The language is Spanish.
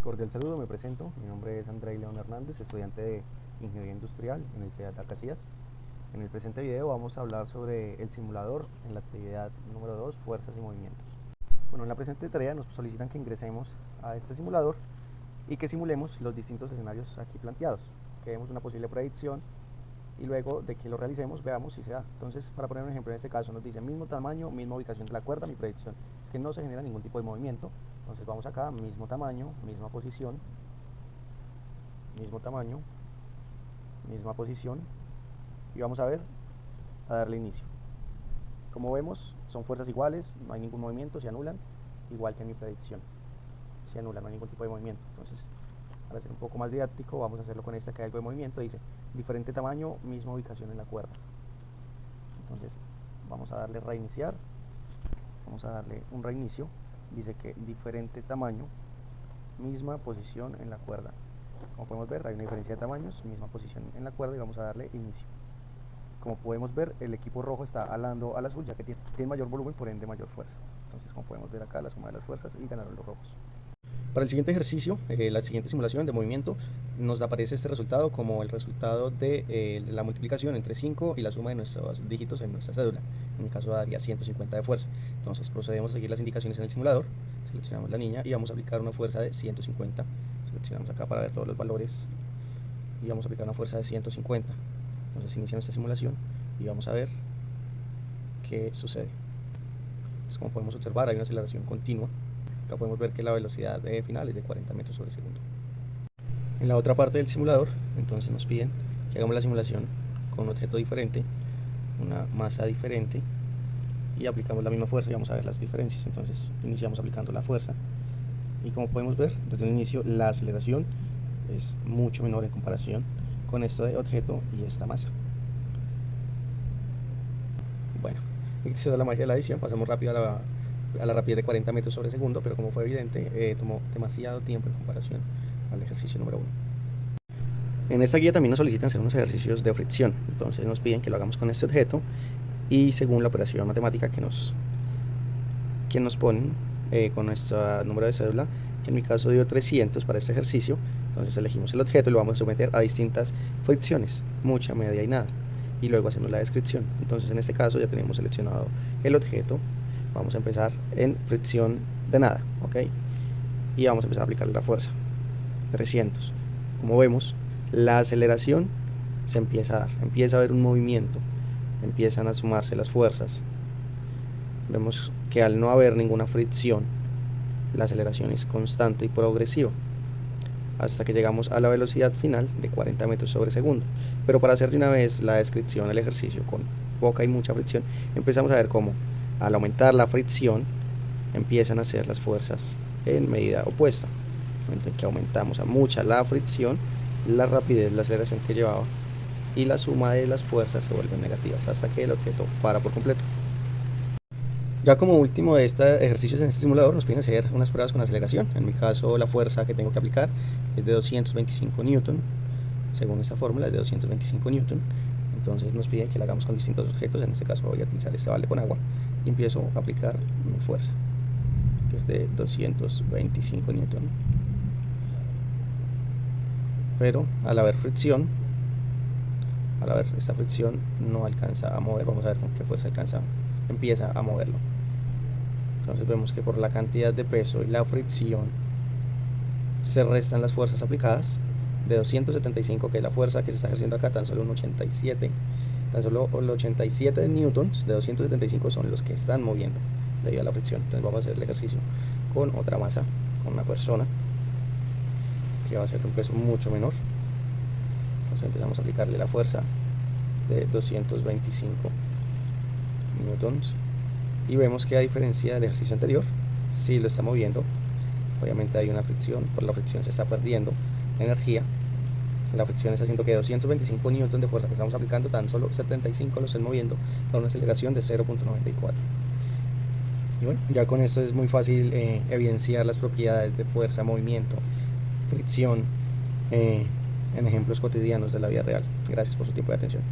Cordial saludo, me presento. Mi nombre es Andrei León Hernández, estudiante de Ingeniería Industrial en el CEDATA Casillas. En el presente video vamos a hablar sobre el simulador en la actividad número 2, fuerzas y movimientos. Bueno, en la presente tarea nos solicitan que ingresemos a este simulador y que simulemos los distintos escenarios aquí planteados, que demos una posible predicción y luego de que lo realicemos veamos si se da. Entonces, para poner un ejemplo, en este caso nos dice mismo tamaño, misma ubicación de la cuerda. Mi predicción es que no se genera ningún tipo de movimiento. Entonces vamos acá, mismo tamaño, misma posición, mismo tamaño, misma posición, y vamos a darle inicio. Como vemos, son fuerzas iguales, no hay ningún movimiento, se anulan, igual que en mi predicción. Se anulan, no hay ningún tipo de movimiento. Entonces, para ser un poco más didáctico, vamos a hacerlo con esta que hay algo de movimiento. Dice, diferente tamaño, misma ubicación en la cuerda. Entonces, vamos a darle reiniciar. Vamos a darle un reinicio. Dice que diferente tamaño, misma posición en la cuerda. Como podemos ver, hay una diferencia de tamaños, misma posición en la cuerda, y vamos a darle inicio. Como podemos ver, el equipo rojo está alando al azul, ya que tiene mayor volumen, por ende mayor fuerza. Entonces, como podemos ver acá, la suma de las fuerzas, y ganaron los rojos. Para el siguiente ejercicio, la siguiente simulación de movimiento, nos aparece este resultado como el resultado de la multiplicación entre 5 y la suma de nuestros dígitos en nuestra cédula. En mi caso daría 150 de fuerza. Entonces procedemos a seguir las indicaciones en el simulador. Seleccionamos la niña y vamos a aplicar una fuerza de 150. Seleccionamos acá para ver todos los valores y vamos a aplicar una fuerza de 150. Entonces inicia nuestra simulación y vamos a ver qué sucede. Entonces, como podemos observar, hay una aceleración continua. Acá podemos ver que la velocidad final es de 40 metros sobre segundo. En la otra parte del simulador, entonces nos piden que hagamos la simulación con un objeto diferente, una masa diferente, y aplicamos la misma fuerza y vamos a ver las diferencias. Entonces iniciamos aplicando la fuerza y como podemos ver, desde el inicio la aceleración es mucho menor en comparación con este objeto y esta masa. Bueno, esa es la magia de la edición. Pasamos rápido a la rapidez de 40 metros sobre segundo, pero como fue evidente, tomó demasiado tiempo en comparación al ejercicio número 1. En esta guía también nos solicitan hacer unos ejercicios de fricción. Entonces nos piden que lo hagamos con este objeto y según la operación matemática que nos ponen con nuestro número de cédula, que en mi caso dio 300 para este ejercicio. Entonces elegimos el objeto y lo vamos a someter a distintas fricciones, mucha, media y nada, y luego hacemos la descripción. Entonces en este caso ya tenemos seleccionado el objeto. Vamos a empezar en fricción de nada, ¿ok? Y vamos a empezar a aplicarle la fuerza, 300. Como vemos, la aceleración se empieza a dar, empieza a haber un movimiento, empiezan a sumarse las fuerzas. Vemos que al no haber ninguna fricción, la aceleración es constante y progresiva, hasta que llegamos a la velocidad final de 40 metros sobre segundo. Pero para hacer de una vez la descripción del ejercicio con poca y mucha fricción, empezamos a ver cómo al aumentar la fricción empiezan a hacer las fuerzas en medida opuesta. En el momento en que aumentamos a mucha la fricción, la rapidez, la aceleración que llevaba y la suma de las fuerzas se vuelven negativas hasta que el objeto para por completo. Ya como último de estos ejercicios en este simulador nos piden hacer unas pruebas con aceleración. En mi caso la fuerza que tengo que aplicar es de 225 newton, según esta fórmula es de 225 newton. Entonces nos piden que la hagamos con distintos objetos. En este caso voy a utilizar este balde con agua y empiezo a aplicar mi fuerza, que es de 225 newton. Pero al haber fricción, al haber esta fricción no alcanza a mover. Vamos a ver con qué fuerza empieza a moverlo. Entonces vemos que por la cantidad de peso y la fricción se restan las fuerzas aplicadas. De 275, que es la fuerza que se está ejerciendo acá, tan solo el 87 de newtons de 275 son los que están moviendo debido a la fricción. Entonces vamos a hacer el ejercicio con otra masa, con una persona que va a ser de un peso mucho menor. Entonces empezamos a aplicarle la fuerza de 225 newtons y vemos que a diferencia del ejercicio anterior, sí lo está moviendo. Obviamente hay una fricción, por la fricción se está perdiendo energía. La fricción está haciendo que 225 newton de fuerza que estamos aplicando, tan solo 75 lo estén moviendo para una aceleración de 0.94. Y bueno, ya con esto es muy fácil evidenciar las propiedades de fuerza, movimiento, fricción en ejemplos cotidianos de la vida real. Gracias por su tiempo de atención.